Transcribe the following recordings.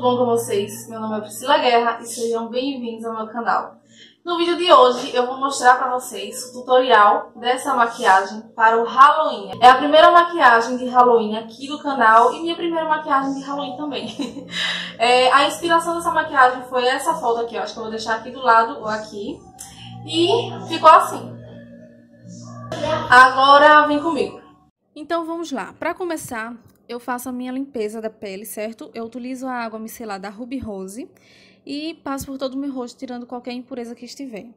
tudo bom com vocês? Meu nome é Priscila Guerra e sejam bem-vindos ao meu canal. No vídeo de hoje eu vou mostrar para vocês o tutorial dessa maquiagem para o Halloween. É a primeira maquiagem de Halloween aqui do canal e minha primeira maquiagem de Halloween também. A inspiração dessa maquiagem foi essa foto aqui, ó. Acho que eu vou deixar aqui do lado ou aqui. E ficou assim. Agora vem comigo. Então vamos lá. Para começar, eu faço a minha limpeza da pele, certo? Eu utilizo a água micelar da Ruby Rose e passo por todo o meu rosto, tirando qualquer impureza que estiver.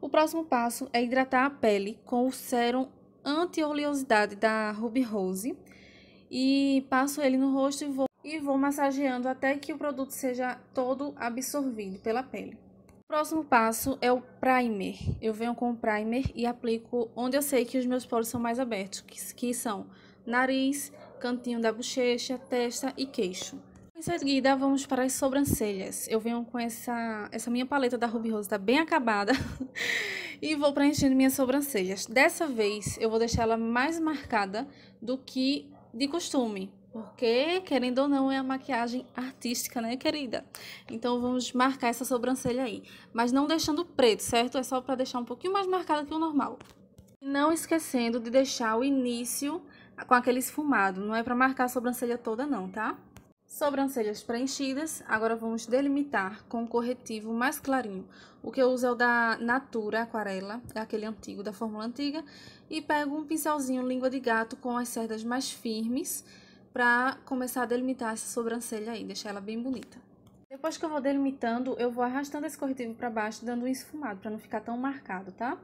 O próximo passo é hidratar a pele com o sérum anti-oleosidade da Ruby Rose. E passo ele no rosto e vou massageando até que o produto seja todo absorvido pela pele. O próximo passo é o primer. Eu venho com o primer e aplico onde eu sei que os meus poros são mais abertos, que são nariz, cantinho da bochecha, testa e queixo. Em seguida, vamos para as sobrancelhas. Eu venho com essa minha paleta da Ruby Rose, tá bem acabada, e vou preenchendo minhas sobrancelhas. Dessa vez, eu vou deixar ela mais marcada do que de costume, porque, querendo ou não, é a maquiagem artística, né, querida? Então, vamos marcar essa sobrancelha aí, mas não deixando preto, certo? É só para deixar um pouquinho mais marcada que o normal. Não esquecendo de deixar o início com aquele esfumado, não é para marcar a sobrancelha toda não, tá? Sobrancelhas preenchidas, agora vamos delimitar com o corretivo mais clarinho. O que eu uso é o da Natura Aquarela, é aquele antigo, da fórmula antiga, e pego um pincelzinho língua de gato com as cerdas mais firmes para começar a delimitar essa sobrancelha aí, deixar ela bem bonita. Depois que eu vou delimitando, eu vou arrastando esse corretivo para baixo, dando um esfumado, para não ficar tão marcado, tá?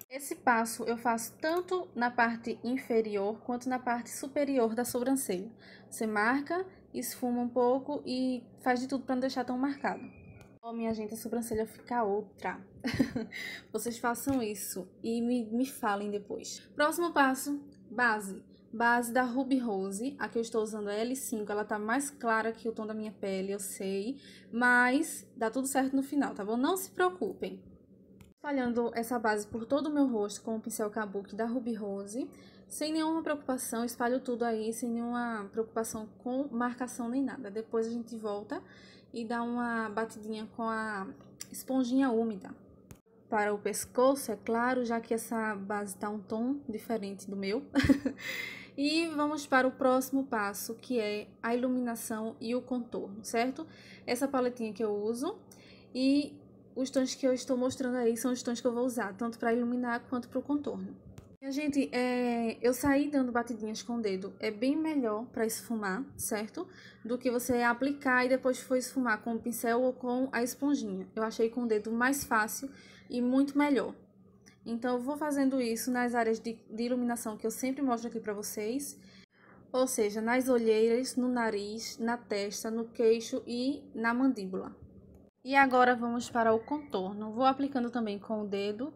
Esse passo eu faço tanto na parte inferior quanto na parte superior da sobrancelha. Você marca, esfuma um pouco e faz de tudo para não deixar tão marcado. Ó, minha gente, a sobrancelha fica outra. Vocês façam isso e me falem depois. Próximo passo, base. Base da Ruby Rose. A que eu estou usando é L5, ela tá mais clara que o tom da minha pele, eu sei. Mas dá tudo certo no final, tá bom? Não se preocupem. Espalhando essa base por todo o meu rosto com o pincel Kabuki da Ruby Rose, sem nenhuma preocupação, espalho tudo aí, sem nenhuma preocupação com marcação nem nada. Depois a gente volta e dá uma batidinha com a esponjinha úmida. Para o pescoço, é claro, já que essa base tá um tom diferente do meu. E vamos para o próximo passo, que é a iluminação e o contorno, certo? Essa paletinha que eu uso e os tons que eu estou mostrando aí são os tons que eu vou usar, tanto para iluminar quanto para o contorno. Minha gente, eu saí dando batidinhas com o dedo, é bem melhor para esfumar, certo? Do que você aplicar e depois for esfumar com o pincel ou com a esponjinha. Eu achei com o dedo mais fácil e muito melhor. Então, eu vou fazendo isso nas áreas de iluminação que eu sempre mostro aqui para vocês. Ou seja, nas olheiras, no nariz, na testa, no queixo e na mandíbula. E agora vamos para o contorno. Vou aplicando também com o dedo.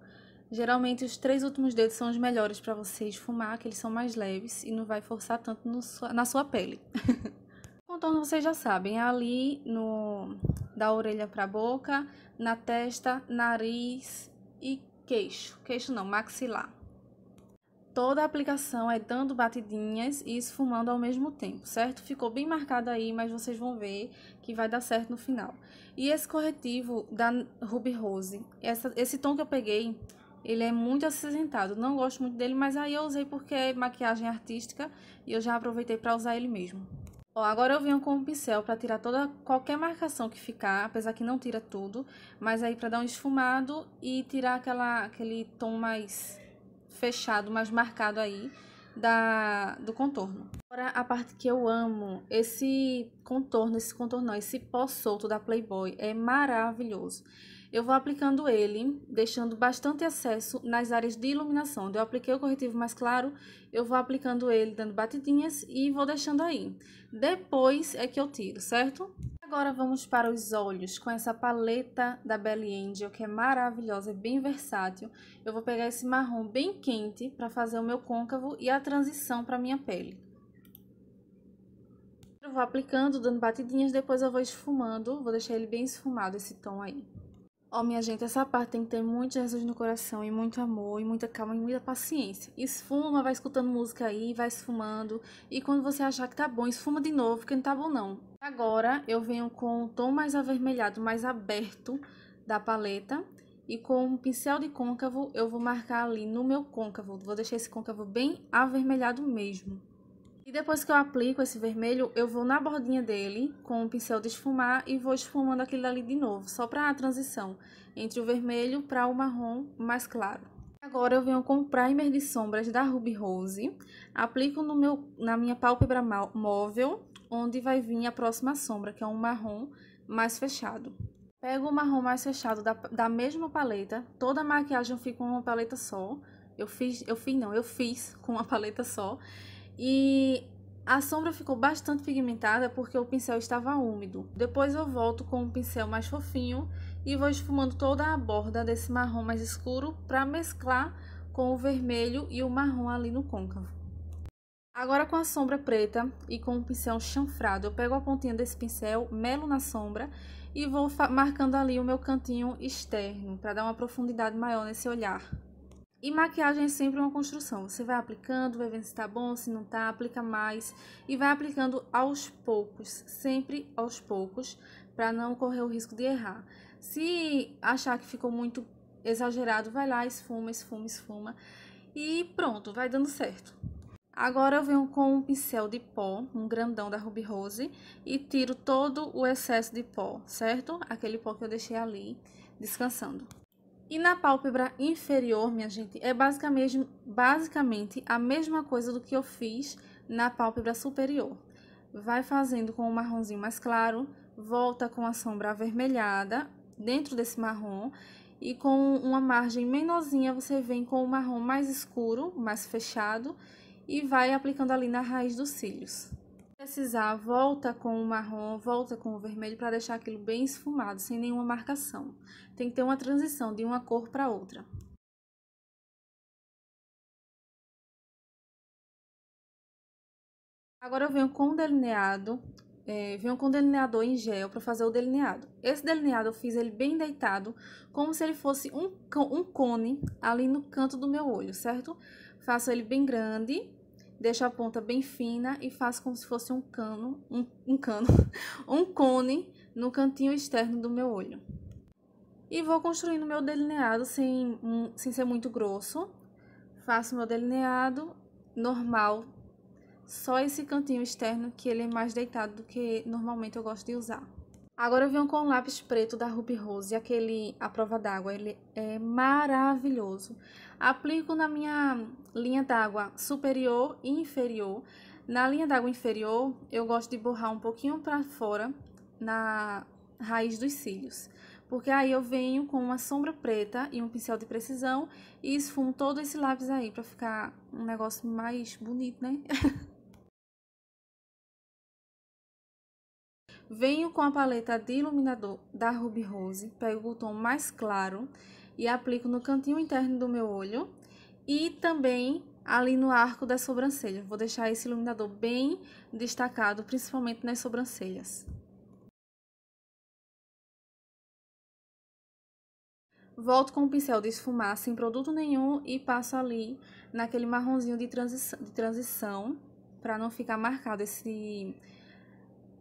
Geralmente os 3 últimos dedos são os melhores para você esfumar, que eles são mais leves e não vai forçar tanto na sua pele. O contorno vocês já sabem, é ali da orelha para a boca, na testa, nariz e queixo. Queixo não, maxilar. Toda a aplicação é dando batidinhas e esfumando ao mesmo tempo, certo? Ficou bem marcado aí, mas vocês vão ver que vai dar certo no final. E esse corretivo da Ruby Rose, esse tom que eu peguei, ele é muito acinzentado. Não gosto muito dele, mas aí eu usei porque é maquiagem artística e eu já aproveitei para usar ele mesmo. Ó, agora eu venho com o pincel para tirar qualquer marcação que ficar, apesar que não tira tudo, mas aí para dar um esfumado e tirar aquele tom mais fechado, mais marcado aí do contorno. Agora a parte que eu amo, esse pó solto da Playboy é maravilhoso. Eu vou aplicando ele, deixando bastante excesso nas áreas de iluminação. Onde eu apliquei o corretivo mais claro, eu vou aplicando ele, dando batidinhas e vou deixando aí. Depois é que eu tiro, certo? Agora vamos para os olhos, com essa paleta da Belly Angel, que é maravilhosa, é bem versátil. Eu vou pegar esse marrom bem quente para fazer o meu côncavo e a transição para minha pele. Eu vou aplicando, dando batidinhas, depois eu vou esfumando, vou deixar ele bem esfumado, esse tom aí. Ó, minha gente, essa parte tem que ter muito Jesus no coração e muito amor e muita calma e muita paciência. Esfuma, vai escutando música aí, vai esfumando. E quando você achar que tá bom, esfuma de novo, porque não tá bom não. Agora eu venho com o tom mais avermelhado, mais aberto da paleta. E com um pincel de côncavo, eu vou marcar ali no meu côncavo. Vou deixar esse côncavo bem avermelhado mesmo. E depois que eu aplico esse vermelho, eu vou na bordinha dele com o pincel de esfumar e vou esfumando aquele ali de novo, só para a transição entre o vermelho para o marrom mais claro. Agora eu venho com o primer de sombras da Ruby Rose, aplico na minha pálpebra móvel, onde vai vir a próxima sombra, que é um marrom mais fechado. Pego o marrom mais fechado da mesma paleta, toda a maquiagem eu fiz com uma paleta só. Eu fiz com uma paleta só. E a sombra ficou bastante pigmentada porque o pincel estava úmido. Depois eu volto com um pincel mais fofinho e vou esfumando toda a borda desse marrom mais escuro para mesclar com o vermelho e o marrom ali no côncavo. Agora com a sombra preta e com o pincel chanfrado, eu pego a pontinha desse pincel, melo na sombra e vou marcando ali o meu cantinho externo para dar uma profundidade maior nesse olhar. E maquiagem é sempre uma construção. Você vai aplicando, vai vendo se tá bom, se não tá, aplica mais. E vai aplicando aos poucos, sempre aos poucos, para não correr o risco de errar. Se achar que ficou muito exagerado, vai lá, esfuma, esfuma, esfuma. E pronto, vai dando certo. Agora eu venho com um pincel de pó, um grandão da Ruby Rose, e tiro todo o excesso de pó, certo? Aquele pó que eu deixei ali, descansando. E na pálpebra inferior, minha gente, é basicamente a mesma coisa do que eu fiz na pálpebra superior. Vai fazendo com o marronzinho mais claro, volta com a sombra avermelhada dentro desse marrom e com uma margem menorzinha você vem com o marrom mais escuro, mais fechado e vai aplicando ali na raiz dos cílios. Precisar, volta com o marrom, volta com o vermelho para deixar aquilo bem esfumado, sem nenhuma marcação. Tem que ter uma transição de uma cor para outra. Agora eu venho com o delineado, venho com o delineador em gel para fazer o delineado. Esse delineado eu fiz ele bem deitado, como se ele fosse um cone ali no canto do meu olho, certo? Faço ele bem grande, deixo a ponta bem fina e faço como se fosse um um cone no cantinho externo do meu olho. E vou construindo meu delineado sem ser muito grosso. Faço meu delineado normal, só esse cantinho externo que ele é mais deitado do que normalmente eu gosto de usar. Agora eu venho com o lápis preto da Ruby Rose, aquele à prova d'água, ele é maravilhoso. Aplico na minha linha d'água superior e inferior. Na linha d'água inferior, eu gosto de borrar um pouquinho para fora, na raiz dos cílios. Porque aí eu venho com uma sombra preta e um pincel de precisão e esfumo todo esse lápis aí, pra ficar um negócio mais bonito, né? Venho com a paleta de iluminador da Ruby Rose, pego o tom mais claro e aplico no cantinho interno do meu olho e também ali no arco da sobrancelha. Vou deixar esse iluminador bem destacado, principalmente nas sobrancelhas. Volto com o pincel de esfumar sem produto nenhum e passo ali naquele marronzinho de transição para não ficar marcado esse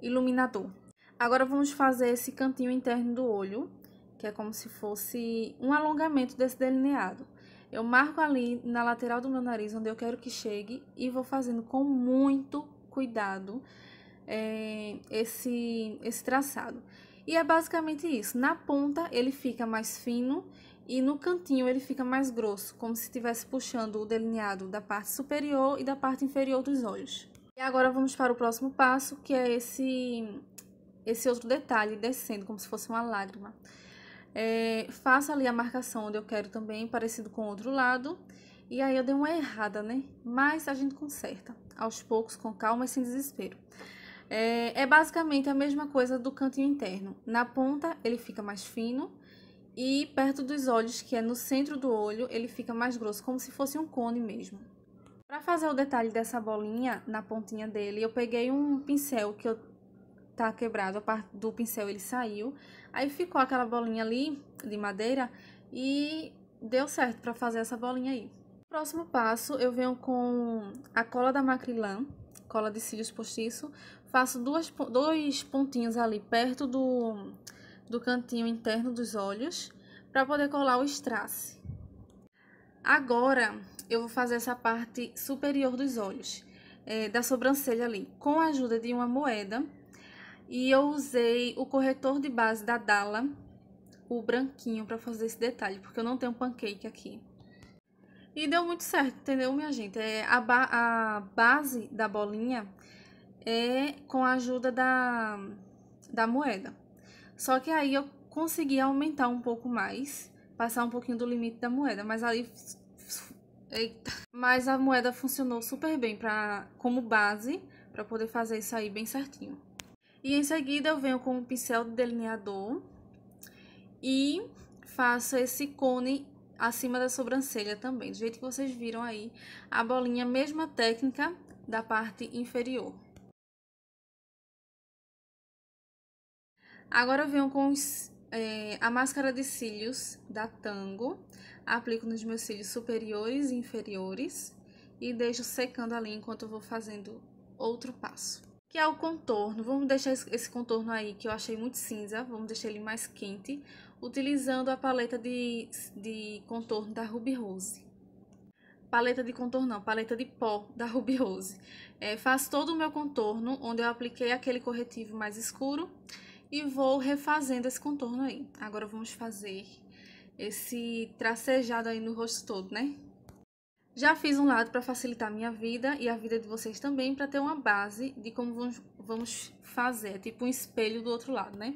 iluminador. Agora vamos fazer esse cantinho interno do olho, que é como se fosse um alongamento desse delineado. Eu marco ali na lateral do meu nariz, onde eu quero que chegue, e vou fazendo com muito cuidado esse traçado. E é basicamente isso. Na ponta ele fica mais fino e no cantinho ele fica mais grosso, como se estivesse puxando o delineado da parte superior e da parte inferior dos olhos. E agora vamos para o próximo passo, que é esse outro detalhe descendo, como se fosse uma lágrima. Faço ali a marcação onde eu quero também, parecido com o outro lado. E aí eu dei uma errada, né? Mas a gente conserta, aos poucos, com calma e sem desespero. É basicamente a mesma coisa do cantinho interno. Na ponta ele fica mais fino e perto dos olhos, que é no centro do olho, ele fica mais grosso, como se fosse um cone mesmo. Para fazer o detalhe dessa bolinha na pontinha dele, eu peguei um pincel que eu tá quebrado, a parte do pincel ele saiu. Aí ficou aquela bolinha ali de madeira e deu certo pra fazer essa bolinha aí. Próximo passo, eu venho com a cola da Macrylan, cola de cílios postiço. Faço dois pontinhos ali perto do cantinho interno dos olhos para poder colar o strass. Agora, eu vou fazer essa parte superior dos olhos, da sobrancelha ali, com a ajuda de uma moeda. E eu usei o corretor de base da Dalla, o branquinho, para fazer esse detalhe, porque eu não tenho pancake aqui. E deu muito certo, entendeu, minha gente? A base da bolinha é com a ajuda da moeda. Só que aí eu consegui aumentar um pouco mais, passar um pouquinho do limite da moeda, mas aí... Eita. Mas a moeda funcionou super bem como base, para poder fazer isso aí bem certinho. E em seguida eu venho com o pincel de delineador e faço esse cone acima da sobrancelha também, do jeito que vocês viram aí, a bolinha, mesma técnica da parte inferior. Agora eu venho com a máscara de cílios da Tango, aplico nos meus cílios superiores e inferiores e deixo secando ali enquanto eu vou fazendo outro passo, que é o contorno. Vamos deixar esse contorno aí que eu achei muito cinza, vamos deixar ele mais quente, utilizando a paleta de contorno da Ruby Rose. Paleta de contorno não, paleta de pó da Ruby Rose. Faço todo o meu contorno, onde eu apliquei aquele corretivo mais escuro, e vou refazendo esse contorno aí. Agora vamos fazer esse tracejado aí no rosto todo, né? Já fiz um lado para facilitar a minha vida e a vida de vocês também, para ter uma base de como vamos fazer, tipo um espelho do outro lado, né?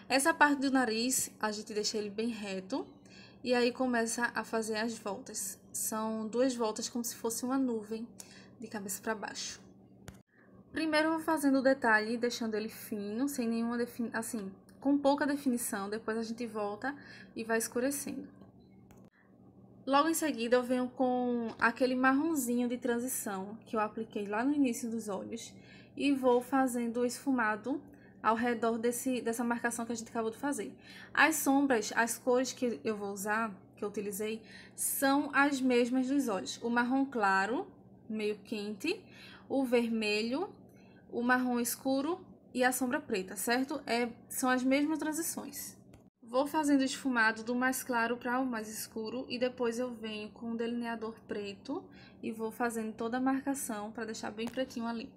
Essa parte do nariz, a gente deixa ele bem reto e aí começa a fazer as voltas. São 2 voltas como se fosse uma nuvem de cabeça para baixo. Primeiro eu vou fazendo o detalhe, deixando ele fino, sem nenhuma definição, assim, com pouca definição. Depois a gente volta e vai escurecendo. Logo em seguida eu venho com aquele marronzinho de transição que eu apliquei lá no início dos olhos e vou fazendo o esfumado ao redor dessa marcação que a gente acabou de fazer. As sombras, as cores que eu vou usar, que eu utilizei, são as mesmas dos olhos. O marrom claro, meio quente, o vermelho, o marrom escuro e a sombra preta, certo? São as mesmas transições. Vou fazendo esfumado do mais claro para o mais escuro e depois eu venho com o delineador preto e vou fazendo toda a marcação para deixar bem pretinho ali.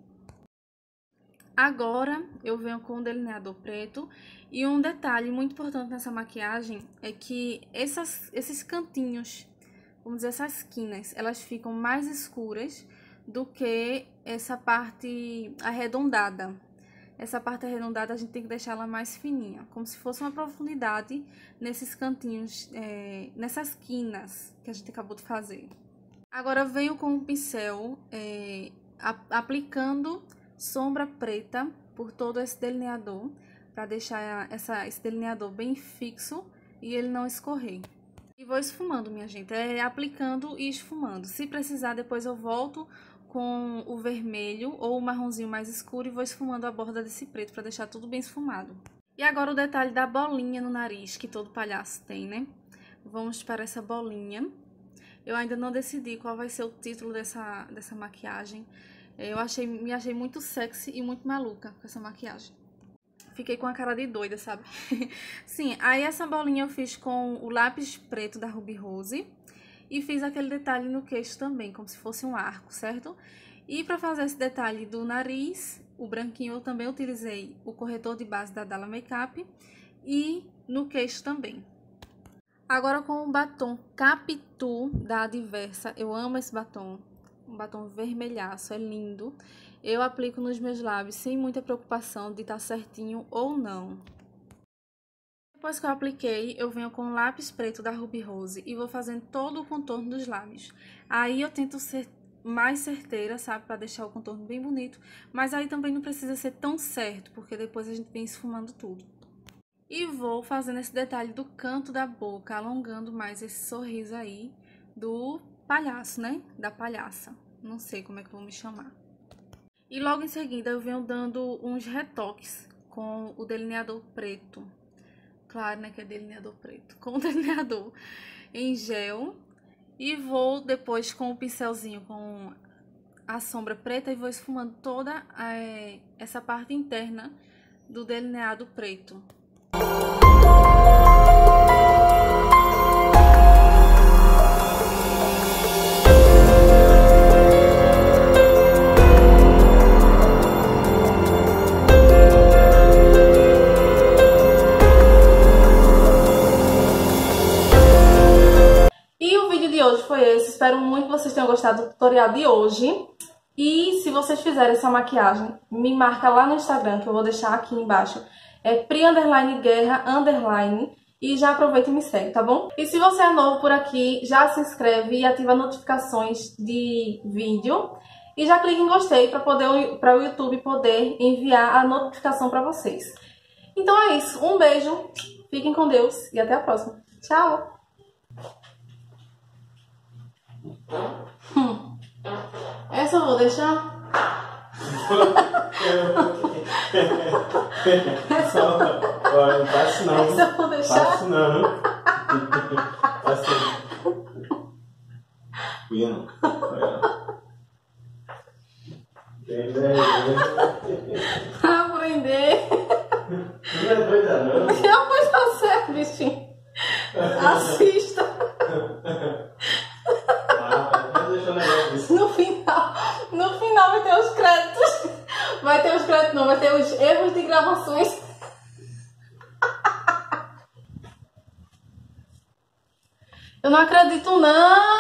Agora eu venho com o delineador preto e um detalhe muito importante nessa maquiagem é que esses cantinhos, vamos dizer, essas quinas, elas ficam mais escuras do que essa parte arredondada. Essa parte arredondada a gente tem que deixar ela mais fininha, como se fosse uma profundidade nesses cantinhos, nessas quinas que a gente acabou de fazer. Agora eu venho com o pincel aplicando sombra preta por todo esse delineador, para deixar esse delineador bem fixo e ele não escorrer. E vou esfumando, minha gente, aplicando e esfumando. Se precisar, depois eu volto com o vermelho ou o marronzinho mais escuro e vou esfumando a borda desse preto para deixar tudo bem esfumado. E agora o detalhe da bolinha no nariz, que todo palhaço tem, né? Vamos para essa bolinha. Eu ainda não decidi qual vai ser o título dessa maquiagem. Eu me achei muito sexy e muito maluca com essa maquiagem. Fiquei com a cara de doida, sabe? Sim, aí essa bolinha eu fiz com o lápis preto da Ruby Rose. E fiz aquele detalhe no queixo também, como se fosse um arco, certo? E para fazer esse detalhe do nariz, o branquinho, eu também utilizei o corretor de base da Dalla Makeup e no queixo também. Agora com o batom Capitu da Adversa, eu amo esse batom, um batom vermelhaço, é lindo. Eu aplico nos meus lábios sem muita preocupação de estar certinho ou não. Depois que eu apliquei, eu venho com o lápis preto da Ruby Rose e vou fazendo todo o contorno dos lábios. Aí eu tento ser mais certeira, sabe, para deixar o contorno bem bonito, mas aí também não precisa ser tão certo, porque depois a gente vem esfumando tudo. E vou fazendo esse detalhe do canto da boca, alongando mais esse sorriso aí do palhaço, né, da palhaça. Não sei como é que eu vou me chamar. E logo em seguida eu venho dando uns retoques com o delineador preto. Claro, né, que é delineador preto. Com o delineador em gel. E vou depois com o pincelzinho, com a sombra preta, e vou esfumando toda essa parte interna do delineado preto. Hoje foi esse, espero muito que vocês tenham gostado do tutorial de hoje. E se vocês fizerem essa maquiagem, me marca lá no Instagram, que eu vou deixar aqui embaixo. É pri_guerra_ e já aproveita e me segue, tá bom? E se você é novo por aqui, já se inscreve e ativa notificações de vídeo. E já clica em gostei para o YouTube poder enviar a notificação para vocês. Então é isso, um beijo, fiquem com Deus e até a próxima. Tchau! Essa eu vou deixar. Olha, não faço não. Essa eu vou deixar. Faço não. Faço não. Fui não. Pra aprender. Não é doida não. Não, pois tá certo, bichinho. Assista. No final vai ter os créditos. Vai ter os créditos não, vai ter os erros de gravações. Eu não acredito não.